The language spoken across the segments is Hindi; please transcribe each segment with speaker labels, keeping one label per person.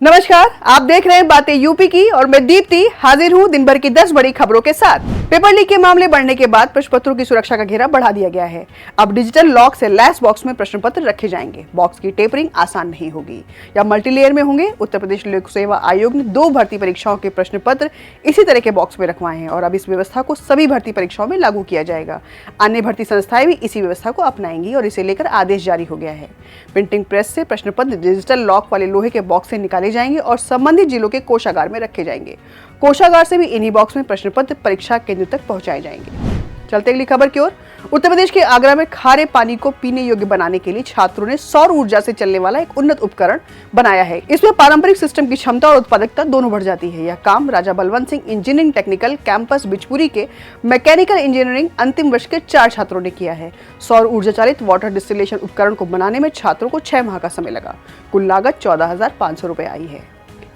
Speaker 1: नमस्कार, आप देख रहे हैं बातें यूपी की और मैं दीप्ति हाजिर हूं दिन भर की 10 बड़ी खबरों के साथ। पेपर लीक के मामले बढ़ने के बाद प्रश्न पत्रों की सुरक्षा का घेरा बढ़ा दिया गया है। अब डिजिटल लॉक से लैस बॉक्स में प्रश्न पत्र रखे जाएंगे। बॉक्स की टेपरिंग आसान नहीं होगी या मल्टीलेयर में होंगे। उत्तर प्रदेश लोक सेवा आयोग ने 2 भर्ती परीक्षाओं के प्रश्न पत्र इसी तरह के बॉक्स में रखवाए हैं और अब इस व्यवस्था को सभी भर्ती परीक्षाओं में लागू किया जाएगा। अन्य भर्ती संस्थाएं भी इसी व्यवस्था को अपनाएंगी और इसे लेकर आदेश जारी हो गया है। प्रिंटिंग प्रेस से प्रश्न पत्र डिजिटल लॉक वाले लोहे के बॉक्स से निकाले जाएंगे और संबंधित जिलों के कोषागार में रखे जाएंगे। कोषागार से भी इन्हीं बॉक्स में प्रश्न पत्र परीक्षा केंद्र तक पहुंचाए जाएंगे। चलते अगली खबर की ओर। उत्तर प्रदेश के आगरा में खारे पानी को पीने योग्य बनाने के लिए छात्रों ने सौर ऊर्जा से चलने वाला एक उन्नत उपकरण बनाया है। इसमें पारंपरिक सिस्टम की क्षमता और उत्पादकता दोनों बढ़ जाती है। यह काम Raja Balwant Singh engineering technical campus Bichpuri के मैकेनिकल इंजीनियरिंग अंतिम वर्ष के 4 छात्रों ने किया है। सौर ऊर्जा चालित वाटर डिस्टिलेशन उपकरण को बनाने में छात्रों को 6 माह का समय लगा। कुल लागत 14,500 रुपए आई है।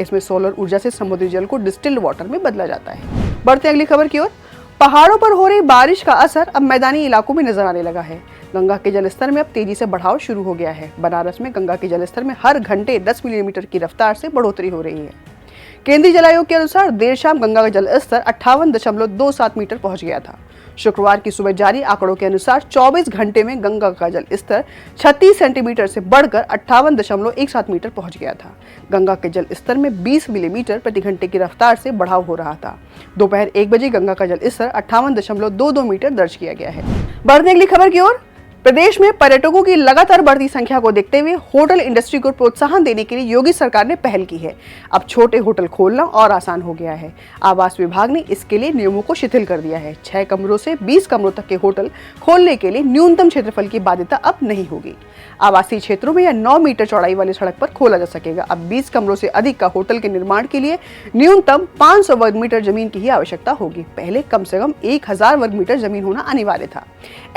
Speaker 1: इसमें सोलर ऊर्जा से समुद्री जल को डिस्टिल्ड वाटर में बदला जाता है। बढ़ते अगली खबर की ओर। पहाड़ों पर हो रही बारिश का असर अब मैदानी इलाकों में नजर आने लगा है। गंगा के जलस्तर में अब तेजी से बढ़ाव शुरू हो गया है। बनारस में गंगा के जलस्तर में हर घंटे 10 मिलीमीटर की रफ्तार से बढ़ोतरी हो रही है। केंद्रीय जल आयोग के अनुसार देर शाम गंगा का जल स्तर 58.27 मीटर पहुंच गया था। शुक्रवार की सुबह जारी आंकड़ों के अनुसार 24 घंटे में गंगा का जल स्तर 36 सेंटीमीटर से बढ़कर 58.17 मीटर पहुंच गया था। गंगा के जल स्तर में 20 मिलीमीटर प्रति घंटे की रफ्तार से बढ़ाव हो रहा था। दोपहर 1 बजे गंगा का जल स्तर 58.22 मीटर दर्ज किया गया है। बढ़ते अगली खबर की ओर। प्रदेश में पर्यटकों की लगातार बढ़ती संख्या को देखते हुए होटल इंडस्ट्री को प्रोत्साहन देने के लिए योगी सरकार ने पहल की है। अब छोटे होटल खोलना और आसान हो गया है। आवास विभाग ने इसके लिए नियमों को शिथिल कर दिया है। 6 कमरों से 20 कमरों तक के होटल खोलने के लिए न्यूनतम क्षेत्रफल की बाध्यता अब नहीं होगी। आवासीय क्षेत्रों में यह 9 मीटर चौड़ाई वाली सड़क पर खोला जा सकेगा। अब 20 कमरों से अधिक का होटल के निर्माण के लिए न्यूनतम 500 वर्ग मीटर जमीन की ही आवश्यकता होगी। पहले कम से कम 1000 वर्ग मीटर जमीन होना अनिवार्य था।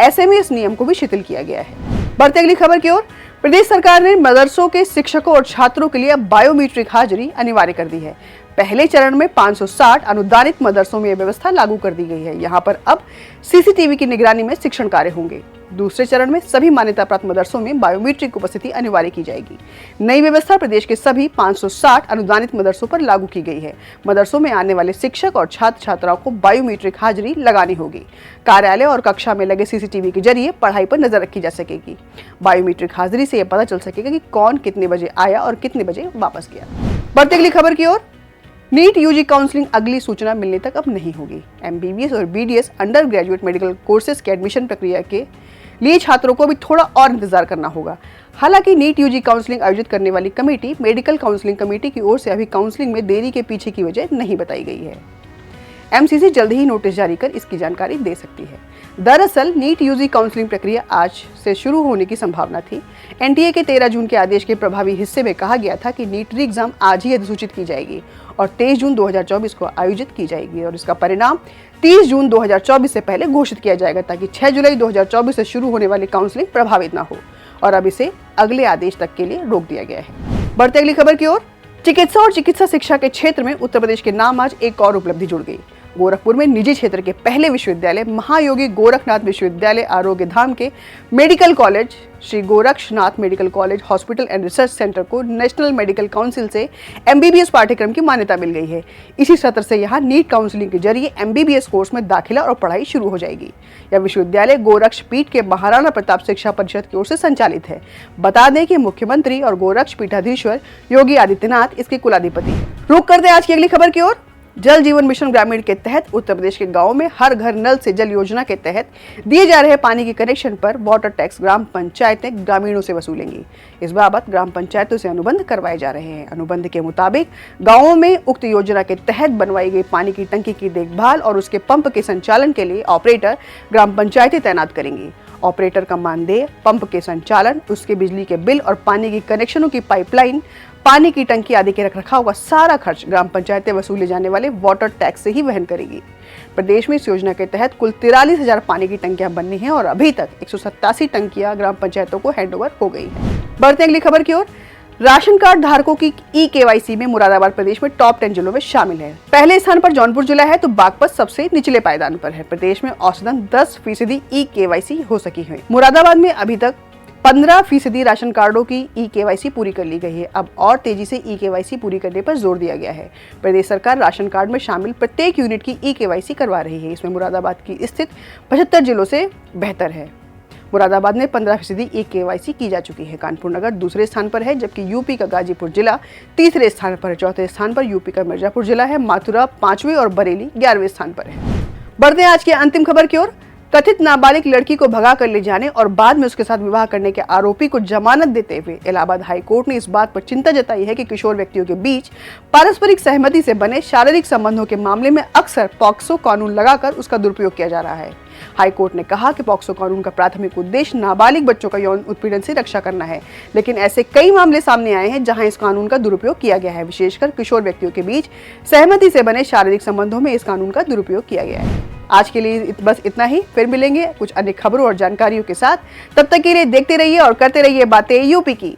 Speaker 1: ऐसे में इस नियम को भी शिथिल किया गया है। बढ़ते अगली खबर की ओर। प्रदेश सरकार ने मदरसों के शिक्षकों और छात्रों के लिए अब बायोमीट्रिक हाजिरी अनिवार्य कर दी है। पहले चरण में 560 अनुदानित मदरसों में यह व्यवस्था लागू कर दी गई है। यहाँ पर अब सीसीटीवी की निगरानी में शिक्षण कार्य होंगे। दूसरे चरण में सभी मान्यता प्राप्त मदरसों में बायोमीट्रिक उपस्थिति अनिवार्य की जाएगी। नई व्यवस्था प्रदेश के सभी 560 अनुदानित मदरसों पर लागू की गई है। मदरसों में आने वाले शिक्षक और छात्र छात्राओं को बायोमीट्रिक हाजिरी लगानी होगी। कार्यालय और कक्षा में लगे सीसीटीवी के जरिए पढ़ाई पर नजर रखी जा सकेगी। बायोमीट्रिक हाजिरी से यह पता चल सकेगा कि कौन कितने बजे आया और कितने बजे वापस गया। बढ़ते अगली खबर की ओर। नीट यूजी काउंसलिंग अगली सूचना मिलने तक अब नहीं होगी। एमबीबीएस और BDS under graduate medical courses के एडमिशन प्रक्रिया के लिए छात्रों को भी थोड़ा और इंतजार करना होगा। हालांकि नीट यूजी काउंसलिंग आयोजित करने वाली कमेटी मेडिकल काउंसलिंग कमेटी की ओर से अभी काउंसलिंग में देरी के पीछे की वजह नहीं बताई गई है। एमसीसी जल्द ही नोटिस जारी कर इसकी जानकारी दे सकती है। दरअसल नीट यूजी काउंसलिंग प्रक्रिया आज से शुरू होने की संभावना थी। एनटीए के 13 जून के आदेश के प्रभावी हिस्से में कहा गया था कि नीट री एग्जाम आज ही अधिसूचित की जाएगी और 23 जून 2024 को आयोजित की जाएगी और इसका परिणाम 30 जून 2024 से पहले घोषित किया जाएगा ताकि 6 जुलाई 2024 से शुरू होने वाली काउंसलिंग प्रभावित न हो और अब इसे अगले आदेश तक के लिए रोक दिया गया है। बढ़ते अगली खबर की ओर। चिकित्सा और चिकित्सा शिक्षा के क्षेत्र में उत्तर प्रदेश के नाम आज एक और उपलब्धि जुड़ गई। गोरखपुर में निजी क्षेत्र के पहले विश्वविद्यालय महायोगी गोरखनाथ विश्वविद्यालय आरोग्य धाम के medical college Shri Gorakshnath medical college hospital and research centre को नेशनल मेडिकल काउंसिल से एमबीबीएस पाठ्यक्रम की मान्यता मिल गई है। इसी सत्र से यहां नीट काउंसलिंग के जरिए एमबीबीएस कोर्स में दाखिला और पढ़ाई शुरू हो जाएगी। यह विश्वविद्यालय गोरक्ष पीठ के महाराणा प्रताप शिक्षा परिषद की ओर से संचालित है। बता दें कि मुख्यमंत्री और गोरक्ष पीठाधीश्वर योगी आदित्यनाथ इसके कुलाधिपति है। रुक करते आज की अगली खबर की ओर। जल जीवन मिशन ग्रामीण के तहत उत्तर प्रदेश के गांवों में हर घर नल से जल योजना के तहत दिए जा रहे पानी के कनेक्शन पर वाटर टैक्स ग्राम पंचायतें ग्रामीणों से वसूलेंगी। इस बाबत ग्राम पंचायतों से अनुबंध करवाए जा रहे हैं। अनुबंध के मुताबिक गांवों में उक्त योजना के तहत बनवाई गई पानी की टंकी की देखभाल और उसके पंप के संचालन के लिए ऑपरेटर ग्राम पंचायतें तैनात करेंगी। ऑपरेटर का मानदेय, पंप के संचालन, उसके बिजली के बिल और पानी के कनेक्शनों की पाइपलाइन, पानी की टंकी आदि के रखरखाव का सारा खर्च ग्राम पंचायतें वसूले जाने वाले वाटर टैक्स से ही वहन करेगी। प्रदेश में इस योजना के तहत कुल 43,000 पानी की टंकियां बननी हैं और अभी तक 187 टंकियां ग्राम पंचायतों को हैंडओवर हो गई है। बढ़ते अगली खबर की ओर। राशन कार्ड धारकों की ई-केवाईसी में मुरादाबाद प्रदेश में टॉप 10 जिलों में शामिल है। पहले स्थान पर जौनपुर जिला है तो बागपत सबसे निचले पायदान पर है। प्रदेश में औसतन 10% ई-केवाईसी हो सकी है। मुरादाबाद में अभी तक 15% राशन कार्डों की ई-केवाईसी पूरी कर ली गई है। अब और तेजी से ई-केवाईसी पूरी करने पर जोर दिया गया है। प्रदेश सरकार राशन कार्ड में शामिल प्रत्येक यूनिट की ई-केवाईसी करवा रही है। इसमें मुरादाबाद की स्थिति 75 जिलों से बेहतर है। मुरादाबाद में 15% ई-केवाईसी की जा चुकी है। कानपुर नगर दूसरे स्थान पर है, जबकि यूपी का गाजीपुर जिला तीसरे स्थान पर है। चौथे स्थान पर यूपी का मिर्जापुर जिला है। माथुरा 5वें और बरेली 11वें स्थान पर है। बढ़ते हैं आज की अंतिम खबर की ओर। कथित नाबालिग लड़की को भगा कर ले जाने और बाद में उसके साथ विवाह करने के आरोपी को जमानत देते हुए इलाहाबाद हाई कोर्ट ने इस बात पर चिंता जताई है कि किशोर व्यक्तियों के बीच पारस्परिक सहमति से बने शारीरिक संबंधों के मामले में अक्सर पॉक्सो कानून लगाकर उसका दुरुपयोग किया जा रहा है। हाई कोर्ट ने कहा कि पॉक्सो कानून का प्राथमिक उद्देश्य नाबालिग बच्चों का यौन उत्पीड़न से रक्षा करना है, लेकिन ऐसे कई मामले सामने आए हैं जहां इस कानून का दुरुपयोग किया गया है। विशेषकर किशोर व्यक्तियों के बीच सहमति से बने शारीरिक संबंधों में इस कानून का दुरुपयोग किया गया है। आज के लिए बस इतना ही। फिर मिलेंगे कुछ अन्य खबरों और जानकारियों के साथ। तब तक के लिए देखते रहिए और करते रहिए बातें यूपी की।